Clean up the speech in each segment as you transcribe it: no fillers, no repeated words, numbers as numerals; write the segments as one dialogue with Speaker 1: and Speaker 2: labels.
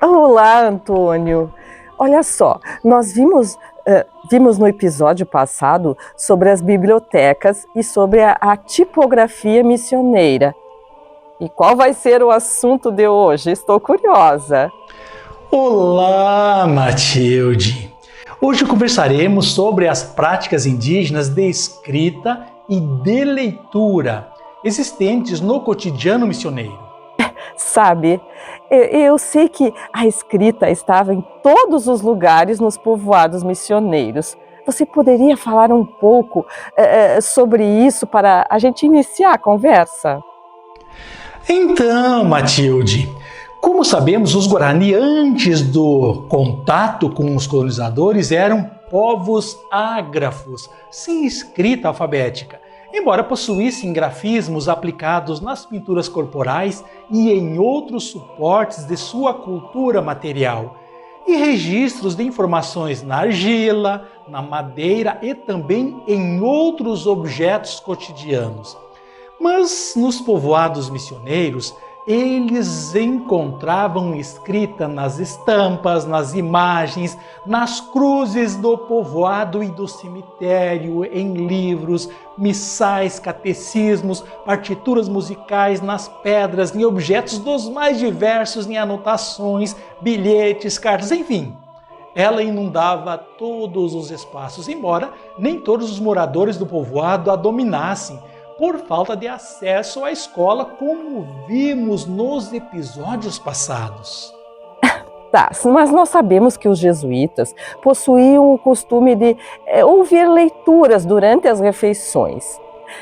Speaker 1: Olá, Antônio. Olha só, nós vimos no episódio passado sobre as bibliotecas e sobre a tipografia missioneira. E qual vai ser o assunto de hoje? Estou curiosa.
Speaker 2: Olá, Matilde! Hoje conversaremos sobre as práticas indígenas de escrita e de leitura existentes no cotidiano missioneiro.
Speaker 1: Sabe, eu sei que a escrita estava em todos os lugares nos povoados missioneiros. Você poderia falar um pouco sobre isso para a gente iniciar a conversa?
Speaker 2: Então, Matilde, como sabemos, os Guarani, antes do contato com os colonizadores, eram povos ágrafos, sem escrita alfabética, embora possuíssem grafismos aplicados nas pinturas corporais e em outros suportes de sua cultura material, e registros de informações na argila, na madeira e também em outros objetos cotidianos. Mas nos povoados missioneiros, eles encontravam escrita nas estampas, nas imagens, nas cruzes do povoado e do cemitério, em livros, missais, catecismos, partituras musicais, nas pedras, em objetos dos mais diversos, em anotações, bilhetes, cartas, enfim. Ela inundava todos os espaços, embora nem todos os moradores do povoado a dominassem, por falta de acesso à escola, como vimos nos episódios passados.
Speaker 1: Tá, mas nós sabemos que os jesuítas possuíam o costume de ouvir leituras durante as refeições.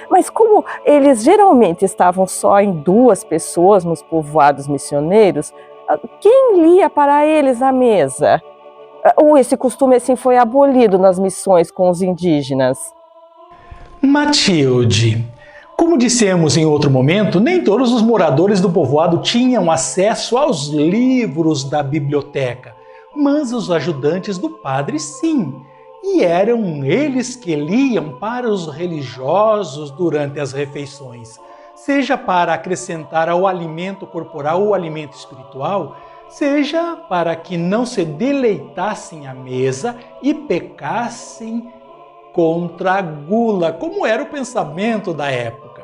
Speaker 1: Mas como eles geralmente estavam só em duas pessoas nos povoados missioneiros, quem lia para eles à mesa? Ou esse costume assim foi abolido nas missões com os indígenas?
Speaker 2: Matilde, como dissemos em outro momento, nem todos os moradores do povoado tinham acesso aos livros da biblioteca, mas os ajudantes do padre sim, e eram eles que liam para os religiosos durante as refeições, seja para acrescentar ao alimento corporal ou alimento espiritual, seja para que não se deleitassem à mesa e pecassem contra a gula, como era o pensamento da época.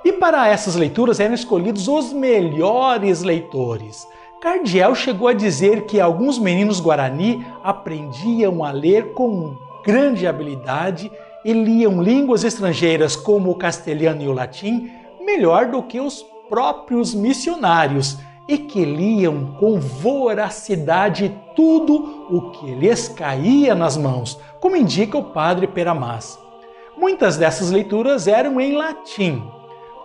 Speaker 2: E para essas leituras eram escolhidos os melhores leitores. Cardiel chegou a dizer que alguns meninos guarani aprendiam a ler com grande habilidade e liam línguas estrangeiras como o castelhano e o latim melhor do que os próprios missionários, e que liam com voracidade tudo o que lhes caía nas mãos, como indica o padre Peramás. Muitas dessas leituras eram em latim.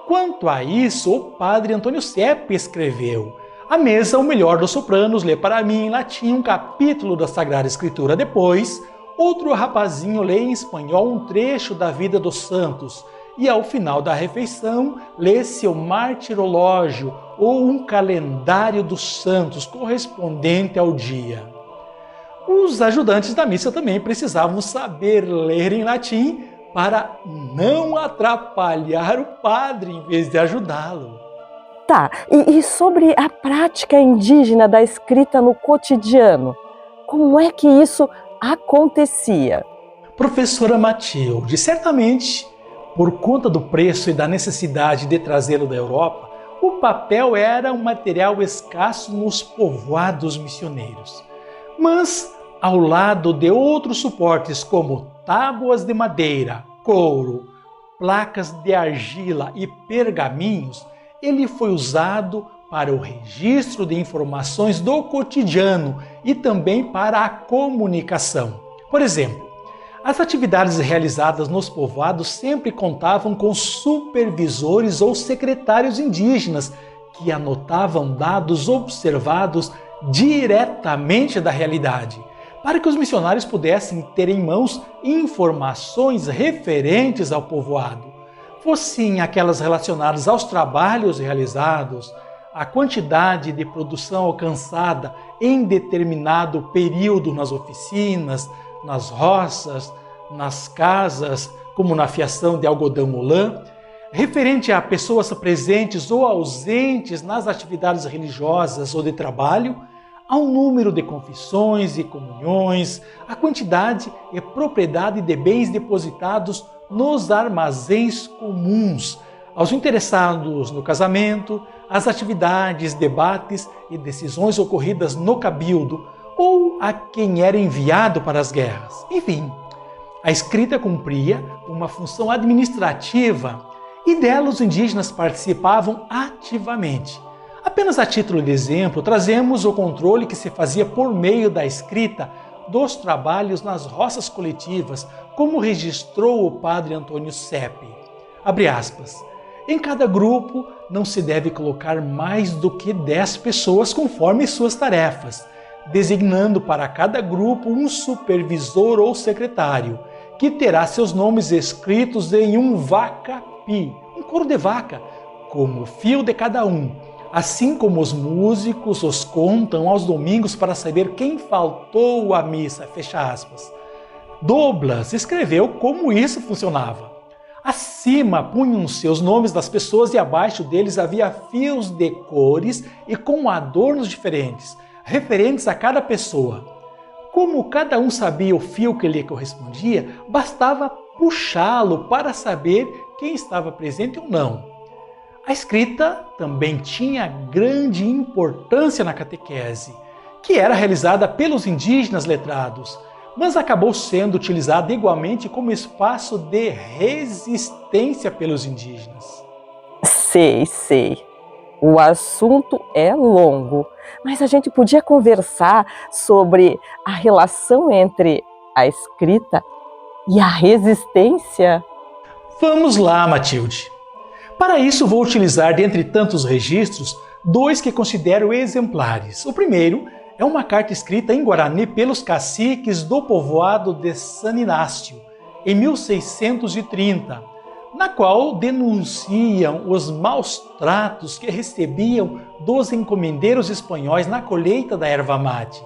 Speaker 2: Quanto a isso, o padre Antônio Sepe escreveu: "À mesa, o melhor dos sopranos lê para mim em latim um capítulo da Sagrada Escritura. Depois, outro rapazinho lê em espanhol um trecho da vida dos santos. E ao final da refeição, lê-se o martirológio ou um calendário dos santos correspondente ao dia." Os ajudantes da missa também precisavam saber ler em latim para não atrapalhar o padre em vez de ajudá-lo.
Speaker 1: Tá, e sobre a prática indígena da escrita no cotidiano, como é que isso acontecia?
Speaker 2: Professora Matilde, certamente, por conta do preço e da necessidade de trazê-lo da Europa, o papel era um material escasso nos povoados missioneiros. Mas, ao lado de outros suportes como tábuas de madeira, couro, placas de argila e pergaminhos, ele foi usado para o registro de informações do cotidiano e também para a comunicação. Por exemplo, as atividades realizadas nos povoados sempre contavam com supervisores ou secretários indígenas que anotavam dados observados diretamente da realidade, para que os missionários pudessem ter em mãos informações referentes ao povoado, fossem aquelas relacionadas aos trabalhos realizados, a quantidade de produção alcançada em determinado período nas oficinas, nas roças, nas casas, como na fiação de algodão ou lã, referente a pessoas presentes ou ausentes nas atividades religiosas ou de trabalho, ao número de confissões e comunhões, à quantidade e propriedade de bens depositados nos armazéns comuns, aos interessados no casamento, às atividades, debates e decisões ocorridas no cabildo ou a quem era enviado para as guerras. Enfim, a escrita cumpria uma função administrativa e dela os indígenas participavam ativamente. Apenas a título de exemplo, trazemos o controle que se fazia por meio da escrita dos trabalhos nas roças coletivas, como registrou o padre Antônio Sepe. Abre aspas. Em cada grupo não se deve colocar mais do que 10 pessoas conforme suas tarefas, designando para cada grupo um supervisor ou secretário, que terá seus nomes escritos em um vacapi, um couro de vaca, como o fio de cada um, assim como os músicos os contam aos domingos para saber quem faltou à missa, fecha aspas. Doblas escreveu como isso funcionava. Acima punham-se os nomes das pessoas e abaixo deles havia fios de cores e com adornos diferentes, referentes a cada pessoa. Como cada um sabia o fio que lhe correspondia, bastava puxá-lo para saber quem estava presente ou não. A escrita também tinha grande importância na catequese, que era realizada pelos indígenas letrados, mas acabou sendo utilizada igualmente como espaço de resistência pelos indígenas.
Speaker 1: Sei. O assunto é longo, mas a gente podia conversar sobre a relação entre a escrita e a resistência?
Speaker 2: Vamos lá, Matilde. Para isso, vou utilizar, dentre tantos registros, 2 que considero exemplares. O primeiro é uma carta escrita em Guarani pelos caciques do povoado de San Inácio, em 1630, na qual denunciam os maus tratos que recebiam dos encomendeiros espanhóis na colheita da erva mate.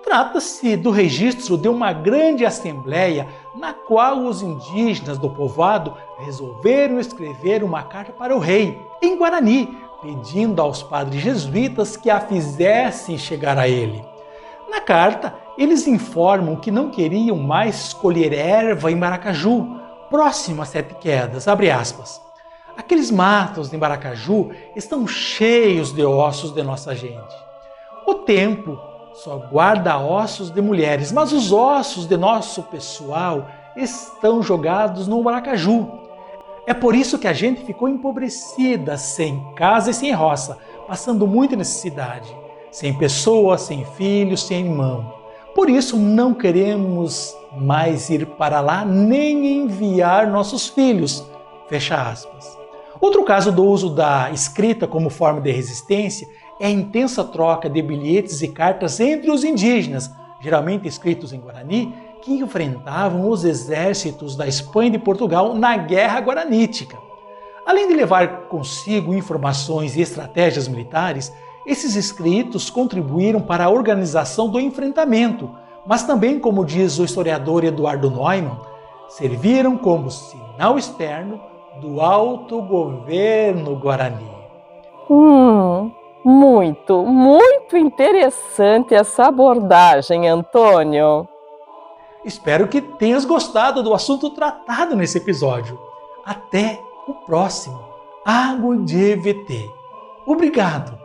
Speaker 2: Trata-se do registro de uma grande assembleia na qual os indígenas do povoado resolveram escrever uma carta para o rei, em Guarani, pedindo aos padres jesuítas que a fizessem chegar a ele. Na carta, eles informam que não queriam mais colher erva em Maracaju, próximo a Sete Quedas, abre aspas. Aqueles matos de Maracaju estão cheios de ossos de nossa gente. O templo só guarda ossos de mulheres, mas os ossos de nosso pessoal estão jogados no Maracaju. É por isso que a gente ficou empobrecida, sem casa e sem roça, passando muita necessidade, sem pessoas, sem filhos, sem irmão. Por isso não queremos mais ir para lá nem enviar nossos filhos, fecha aspas. Outro caso do uso da escrita como forma de resistência é a intensa troca de bilhetes e cartas entre os indígenas, geralmente escritos em Guarani, que enfrentavam os exércitos da Espanha e de Portugal na Guerra Guaranítica. Além de levar consigo informações e estratégias militares, esses escritos contribuíram para a organização do enfrentamento, mas também, como diz o historiador Eduardo Neumann, serviram como sinal externo do autogoverno guarani. Muito interessante essa abordagem, Antônio. Espero que tenhas gostado do assunto tratado nesse episódio. Até o próximo Água de EVT. Obrigado!